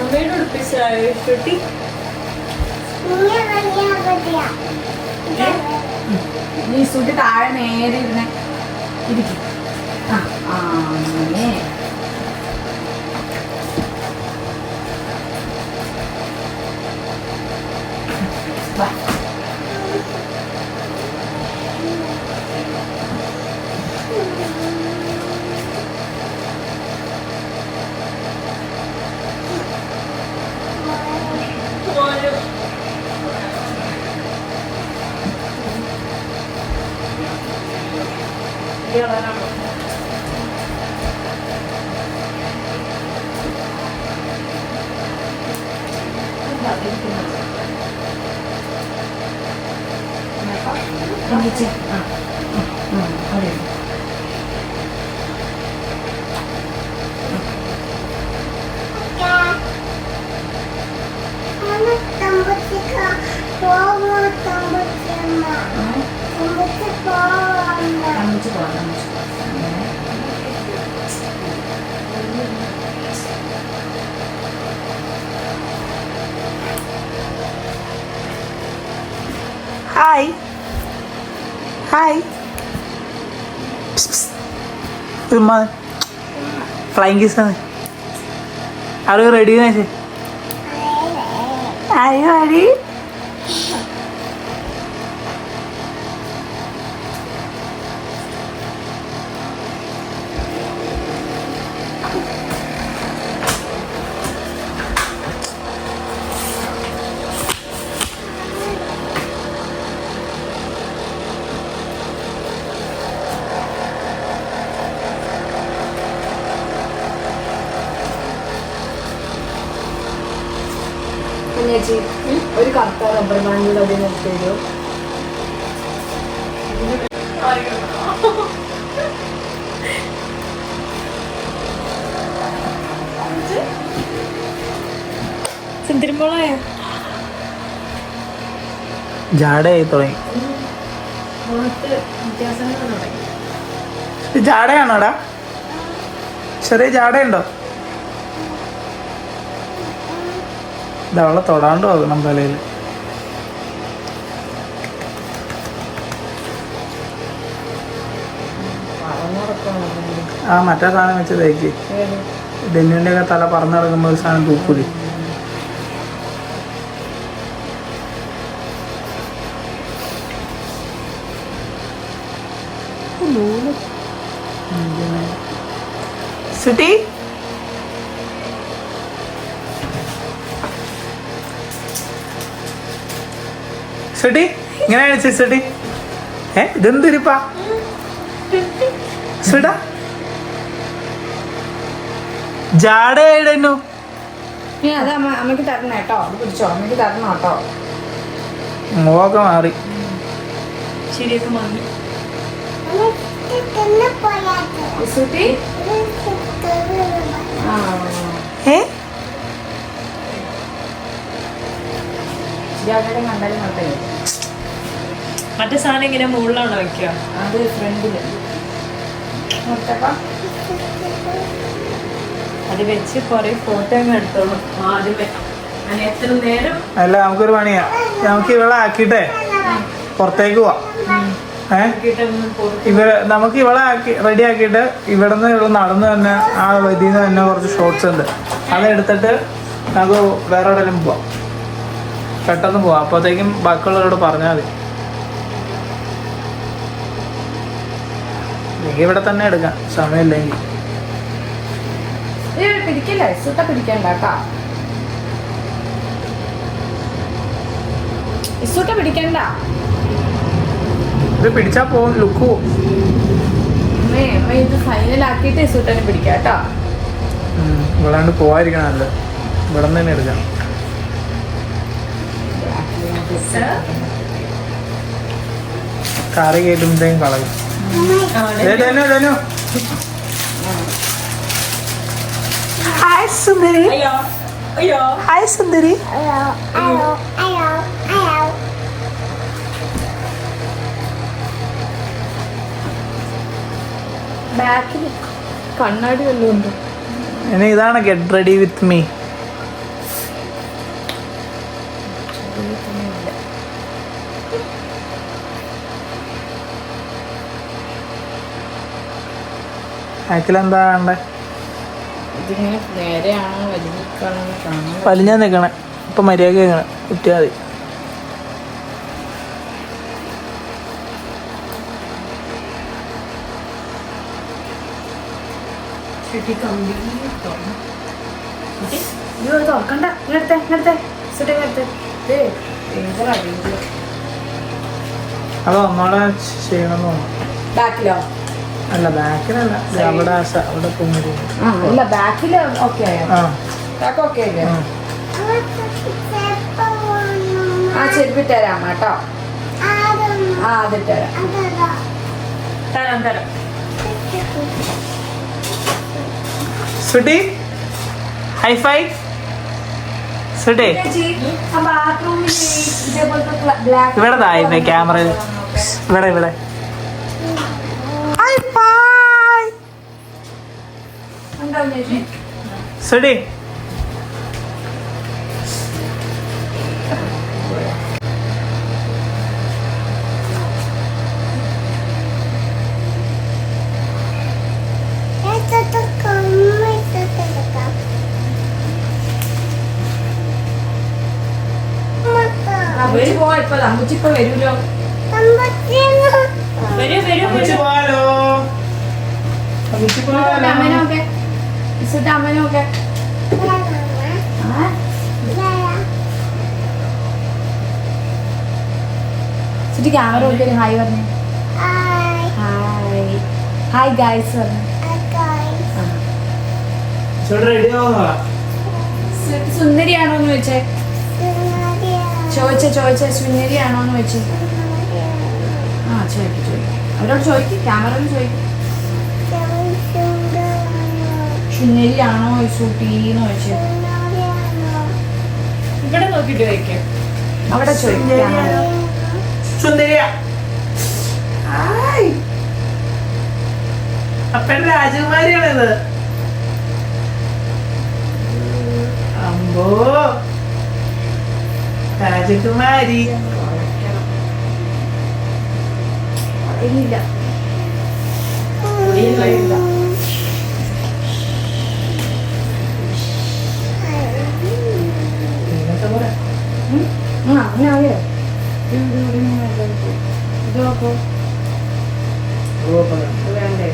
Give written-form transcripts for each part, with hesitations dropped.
അമ്മയുടെ ഉടുപ്പിച്ചായോ കുട്ടി? നീ സുട്ടി താഴെ നേരെ ഇരുന്ന് ഇരിക്കും. അങ്ങനെ ഹായ് ഹായ് ഫ്ലൈങ് കിസ്സാണ്. ആള് റെഡി അയ്യോ അടി ചേച്ചി ഒരു കറുത്ത റബ്ബർ ബാൻഡിൽ അത് നോക്കിയോ? ജാടയായി തുടങ്ങി. ജാടയാണോടാ? ചെറിയ ജാടയുണ്ടോ? ഇതവളെ തൊടാണ്ട് പോകണം തലയിൽ. ആ മറ്റേ സാധനം വെച്ച് തേക്ക്. ഡെന്നിൻ്റെ ഒക്കെ തല പറന്ന് കിടക്കുമ്പോൾ ഒരു സാധനം തൂക്കൂലി. സുട്ടി സുട്ടി ഇങ്ങനെ അടിച്ചു സുട്ടി. ഇതെന്തിരിപ്പാ സുടാ ജാടയായിടന്നു. അത് അമ്മയ്ക്ക് തരണം കേട്ടോ. പിടിച്ചോ, അമ്മയ്ക്ക് തരണം കേട്ടോ. മുഖമൊക്കെ മാറി. ശരിയൊക്കെ മാറി. മറ്റേ സാധനം ഇങ്ങനെ മുകളിലാണോ വെക്കുക? അത് ഫ്രണ്ടില് അത് വെച്ച് കൊറേ ഫോട്ടോ അങ്ങ് എടുത്തോളൂ ആദ്യമേ. ഞാൻ എത്ര നേരം അല്ല നമുക്കൊരു പണിയാ, നമുക്ക് ഇവളെ ആക്കിട്ടെ പുറത്തേക്ക് പോവാം. നമുക്ക് ഇവളെ ആക്കി റെഡി ആക്കിയിട്ട് ഇവിടുന്ന് നടന്ന് തന്നെ ആ വരിന്ന് തന്നെ കുറച്ച് ഷോർട്സ് ഉണ്ട്, അതെടുത്തിട്ട് നമുക്ക് വേറെ എവിടെയെങ്കിലും പോവാം. പെട്ടെന്ന് പോവാം. അപ്പോഴത്തേക്കും ബാക്കിയുള്ളവരോട് പറഞ്ഞാൽ മതി. ഇവിടെ തന്നെ എടുക്കാം സമയമില്ലെങ്കിൽ. പിടിക്കല്ലേ സുട്ട പിടിക്കണ്ട കേട്ടോ. ഇസൂട്ട പിടിക്കണ്ട. ഇത് പിടിച്ചാ പോകും, ലുക്ക് പോവും. ഇത് ഫൈനലാക്കിയിട്ട് ഇസൂട്ടനെ പിടിക്കാം കേട്ടോ. ഇവിടാണ്ട് പോവാതിരിക്കണല്ലോ, ഇവിടെ തന്നെ എടുക്കാം. കറി കയറ്റുമ്പോഴത്തേക്കും കളയും. ഹായ് സുന്ദരി. ഹായ് സുന്ദരി. ബാക്കിൽ കണ്ണാടി വല്ലതും ഉണ്ട്. ഇനി ഇതാണ് ഗെറ്റ് റെഡി വിത്ത് മീ. അയക്കിലെന്താ വേണ്ടേ? ഇതിങ്ങനെ നേരെയാണോ വലിഞ്ഞിക്കാണോ കാണാൻ വലിഞ്ഞാ നിൽക്കണേ. ഇപ്പം മര്യാദ കേൾക്കണേ കുറ്റിയാൽ മതി. തുറക്കണ്ട. ഇങ്ങനത്തെ അത് ഒന്നോടെ ചെയ്യണം തോന്നുന്നു. ബാക്കിലോ? അല്ല ബാക്കിലല്ല, അവിടെ അവിടെ പൊങ്ങി. അല്ല ബാക്കില് ഓക്കെ ആയോ? ആ ബാക്ക് ഓക്കെ അല്ലേ? ആ. ആ ചെരുപ്പിട്ട് തരാം കേട്ടോ. ആ അതിട്ട് തരാം. തരാം. സുട്ടി ഹൈഫൈ. സുട്ടി ഇവിടെ താഴെ ക്യാമറ ഇവിടെ സുട്ടി. ഇപ്പൊ അമ്മച്ചിപ്പോ വരൂലോ. പോവാലോ. അമ്മനോക്കെ അമ്മനോക്കെ ചുറ്റി ക്യാമറ നോക്കി ഹായ് പറഞ്ഞു. ഹായ് ഗായ്സ് പറഞ്ഞു. റെഡി ആവുന്നതാ. സുന്ദരിയാണോന്ന് ചോദിച്ചേ. ചോദിച്ചേ സുന്ദരിയാണോന്ന് ചോദിച്ചു. ആ ചോദിക്കും. അവരോട് ചോദിക്കും, ക്യാമറയിൽ ചോദിക്കും. സുന്ദരിയാണോ സൂട്ടിന്ന് ചോദിച്ചു. ഇവിടെ നോക്കിട്ട് ചോദിക്കാം. അവിടെ ചോദിക്കാം. സുന്ദരിയ. അപ്പൻ രാജകുമാരിയാണിത്. അമ്പോ രാജകുമാരി. ഇല്ല അങ്ങനെ ഇത് നോക്കൂ. വേണ്ടേ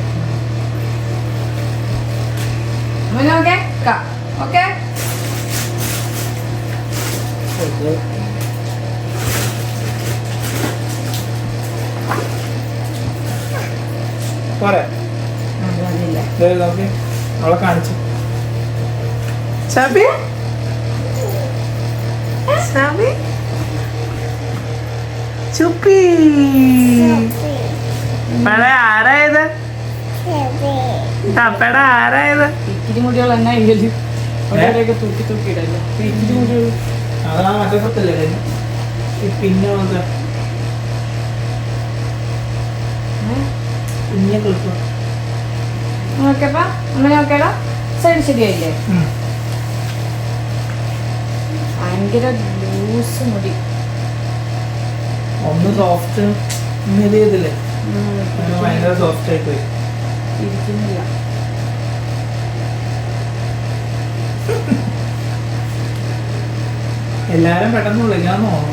ഓക്കെ ഓക്കെ. പോരെ അവളെ കാണിച്ചു. ചാപ്പി ചുപ്പി ആരായത്? അപ്പട ആരായത്? ഇത്തിരി മുടികൾ എന്നാ ഇല്ലല്ലോ. അവിടെയൊക്കെ തൂക്കി ഇടല്ലോ ഇത്തിരി മുടികൾ. അതാ മറ്റേ സത്തല്ലേ പിന്നെ കുഞ്ഞെ കൊടുക്കും. നോക്കപ്പാ അമ്മ നോക്കേടാ. സൈഡ് ശരിയായില്ലേ? ഭയങ്കര ലൂസ് മുടി. ഒന്ന് സോഫ്റ്റ് ചെയ്തില്ലേ? ഭയങ്കര സോഫ്റ്റ് ആയി പോയി. ഇരിക്കുന്നില്ല. എല്ലാരും പെട്ടെന്ന് വിളിക്കാൻ തോന്നുന്നു.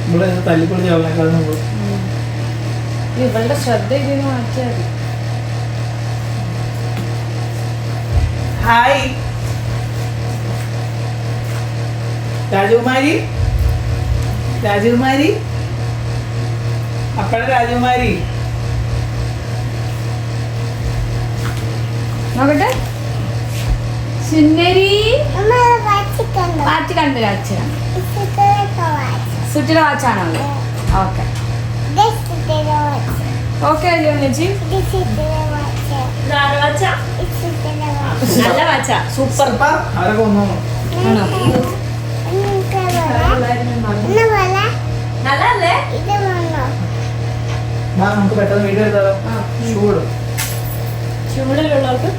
ഇവിടെ തല്ലിപ്പൊളി ചവളേക്കാൾ ഇവളുടെ ശ്രദ്ധ ഇതിന് മാറ്റിയാൽ മതി. ഹായ് രാജകുമാരി. അപ്പഴ രാജകുമാരി. നോക്കട്ടെ. സുന്ദരി വാച്ച് കണ്ടു. സുറ്റിയുടെ വാച്ചാണോ? ഓക്കെ ഓക്കെ അല്ലയോ ചേച്ചി? നല്ല വാച്ച. സൂപ്പർ. അവരൊക്കെ ഒന്നോ ആണോ? നല്ലല്ലേ? നമുക്ക് പെട്ടെന്ന് വീഡിയോ എടുത്താലോ? ചൂട് ചുമടലുള്ളവർക്ക്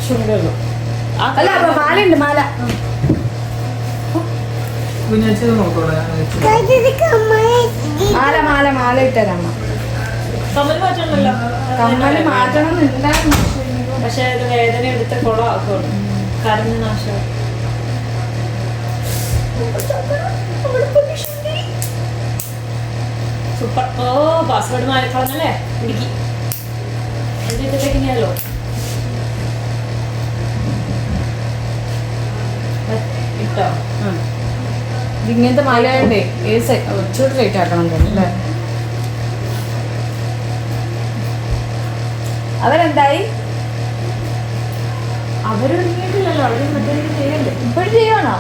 ചുമടുള്ളൂ. അല്ല മാലയുണ്ട് മാല. കുഞ്ഞാച്ചി നോക്കോളെ. മാല മാല മാല ഇട്ടരാം. കമ്മൽ മാറ്റണമല്ലോ. കമ്മല് മാറ്റണം എന്നുണ്ടായിരുന്നു. പക്ഷെ അത് വേദന എടുത്ത കുളമാക്കും. കരഞ്ഞ നാശം. സൂപ്പർ. ഓ പാസ്വേഡ് മാറിക്കളഞ്ഞല്ലേ ഇടുക്കി. എന്തിട്ടേക്കിനെയല്ലോ ഇട്ടോ. ഇങ്ങനത്തെ മാലയുണ്ടേ ഒച്ചോട്ട് റേറ്റ് ആക്കണം തോന്നുന്നു. അവരെന്തായി? അവരൊരുങ്ങിയിട്ടില്ലല്ലോ. അവര് മറ്റേ ചെയ്യണ്ടേ. ഇപ്പോഴും ചെയ്യണോ?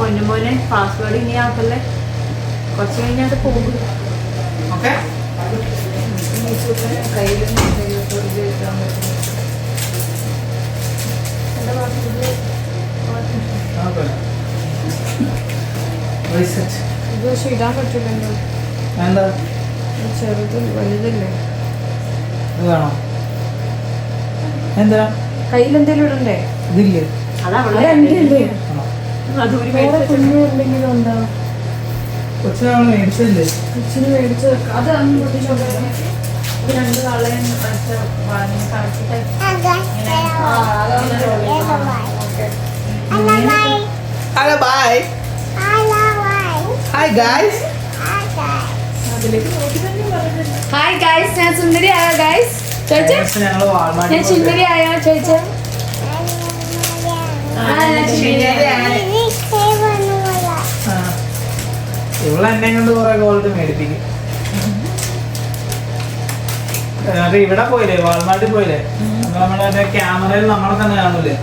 പൊന്നുമോനെ പാസ്വേഡ് ഇനി ആക്കല്ലേ. കുറച്ച് കഴിഞ്ഞാൽ പോകും. ഓക്കെ ഇത് പക്ഷെ ഇടാൻ പറ്റില്ലല്ലോ. എന്താ ചെറുത് വലുതല്ലേ. ഇത് വേണോ? എന്താ കയ്യിലെന്തേലും ഇടണ്ടേ? ഇതില്ലേ? അതവളെ അതൂരി കുഞ്ഞുണ്ടെങ്കിലും ഉണ്ടാവും. കൊച്ചിനാണ് മേടിച്ചല്ലേ? കൊച്ചിന് മേടിച്ച് അത് അന്ന് പൊട്ടിച്ചോട്ടെ. രണ്ട് കളയും വാങ്ങി കളിച്ചിട്ട് ഹലോ ബൈ. Hi guys. അതിലേക്ക് നോക്കി തന്നെ പറയുന്നത്. ഹായ് ഗൈസ്, ഞാൻ സുന്ദരി ആയോ ഗൈസ്? ചോദിച്ചേ ഞങ്ങള് ഞാൻ വാൾമാർട്ടിൽ സുന്ദരി ആയോ ചോദിച്ചേ. ഇവിടെ എന്നെ കൊണ്ട് കുറെ ഗോൾഡ് മേടിപ്പിക്കും. ഇവിടെ പോയില്ലേ, വാൾമാർട്ടിൽ പോയില്ലേ, നമ്മുടെ ക്യാമറയിൽ നമ്മളെ തന്നെ കാണൂലേ.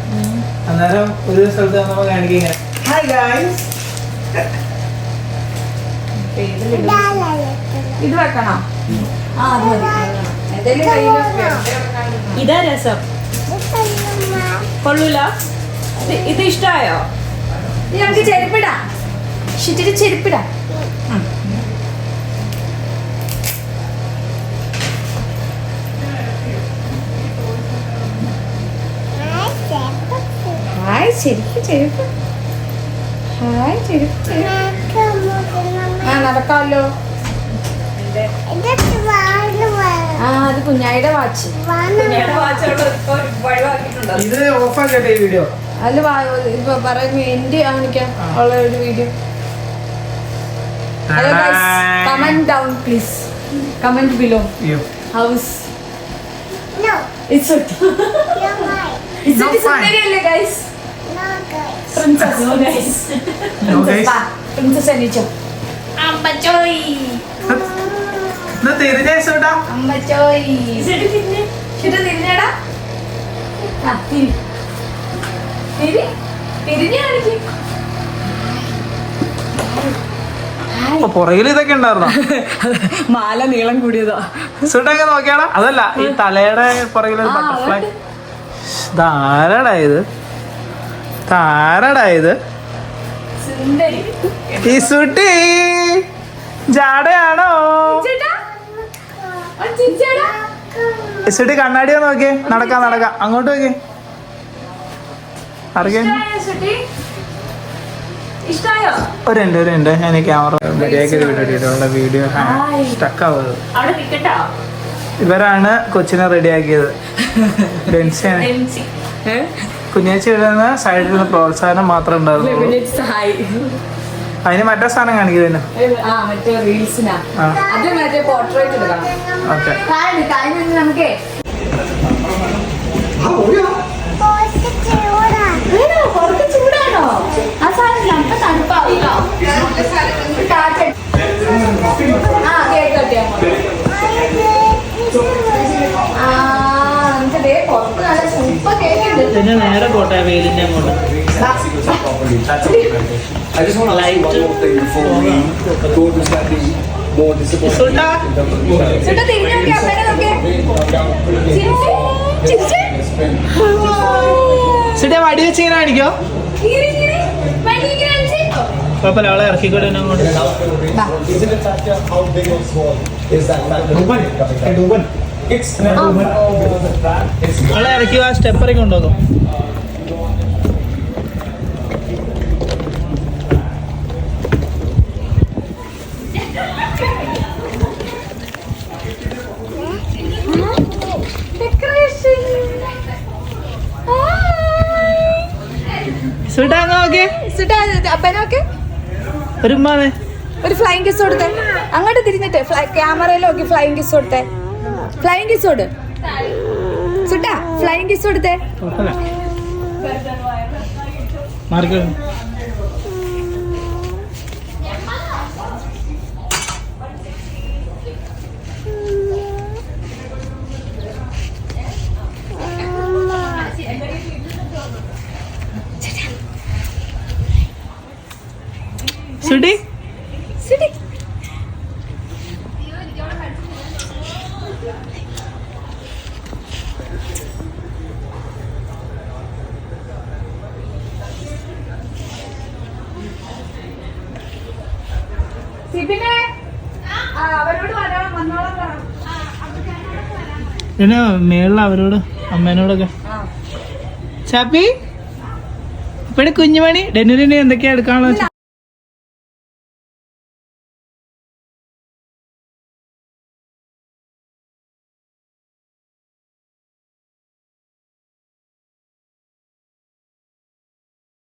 അന്നേരം ഒരു സ്ഥലത്ത് വന്നപ്പോ കാണിക്കും ഇങ്ങനെ ഹായ് ഗൈസ്. ഇത് വെക്കണം. ആ അത് മതി. എന്തെങ്കിലും കയ്യിൽ ഇതാ രസം. കൊള്ളൂല. ഇത് ഇഷ്ടായോ? നമുക്ക് ചെരുപ്പിടാം. ഷിറ്റിട്ട് ചെരുപ്പിടാം. ഹായ് ചെരുപ്പ് ചെരുപ്പ്. ഹായ് ചെരുപ്പ് ചെരുപ്പ്. ആ നടക്കാമല്ലോ. ആ അത് കുഞ്ഞായിയുടെ വാച്ച്. ഇത് ഓഫാക്കട്ടെ ഈ വീഡിയോ. അതില് ഇപ്പൊ പറയുന്നു എന്റെ കാണിക്കാം ഉള്ള ഒരു video. Hello guys, comment down please. Comment below. How's it's സുന്ദരിയല്ലേ ഗൈസ്? പ്രിൻസസ് അനിച്ചോ അമ്പച്ചോയ് അമ്പച്ചോയ് തിരിഞ്ഞടാ. തിരിഞ്ഞു കാണിക്കും. പുറകിൽ ഇതൊക്കെ ഉണ്ടായിരുന്നോ? മാല നീളം കൂടിയതാ. സുട്ടൊക്കെ നോക്കിയാടാ. അതല്ല ഈ തലയുടെ പുറകിലൊരു ബട്ടർഫ്ലൈ. ധാരടായത് താരടായത് സുന്ദരി. ഈ സുട്ടി ജാടയാണോ? സുട്ടി കണ്ണാടിയോ നോക്കിയേ. നടക്കാം നടക്കാം. അങ്ങോട്ട് നോക്കിയേ. ഒരു ഞാൻ ക്യാമറ മര്യാദയ്ക്ക് വീഡിയോ വീഡിയോ സ്റ്റക്കാവുന്നത്. ഇവരാണ് കൊച്ചിനെ റെഡിയാക്കിയത്. കുഞ്ഞാച്ചി ഇടുന്ന സൈഡിൽ നിന്ന് പ്രോത്സാഹനം മാത്രമേ ഉണ്ടായിരുന്നു. അതിന് മറ്റേ സാധനം കാണിക്കുന്നു. ഓക്കെ നമുക്ക് ചൂടാണോ? ആ സാധനം നമുക്ക് തണുപ്പാവില്ല. ആ കേക്ക് കട്ടിയാ നമുക്ക് പുറത്ത് നല്ല സൂപ്പർ കേക്ക് ഉണ്ട്. നേരെ പോട്ടെ വെയിലിന്റെ അങ്ങോട്ട്. I just want to ask one more thing before we go to slightly more disappointing. സുട്ടിയ വടി വെച്ച് ഇങ്ങനെ കാണിക്കോ? കുഴപ്പമില്ല, അവളെ ഇറക്കിക്കൂടെ എന്നെ അങ്ങോട്ട്. Is it a factor how big or small is that factor? It's അവളെ ഇറക്കി ആ സ്റ്റെപ്പറിങ് കൊണ്ടുവന്നു. അപ്പനൊക്കെ ഒരു ഉമ്മാവേ ഒരു ഫ്ലൈങ് കിസ് കൊടുത്തേ, അങ്ങോട്ട് തിരിഞ്ഞിട്ട് ക്യാമറയിൽ നോക്കി ഫ്ലൈങ് കിസ് കൊടുത്തേ, ഫ്ലൈങ് കിസ് കൊടു സുട്ടാ, ഫ്ലൈങ് കിസ് കൊടുത്തേ. മാർക്ക് സുടി സുടി അവരോട് വന്നോളാം. പിന്നെ മേളിൽ അവരോട് അമ്മേനോടൊക്കെ. ചാപ്പി ഇപ്പഴേ കുഞ്ഞുമണി ഡെന്നുവിന് എന്തൊക്കെയാ എടുക്കാനുള്ള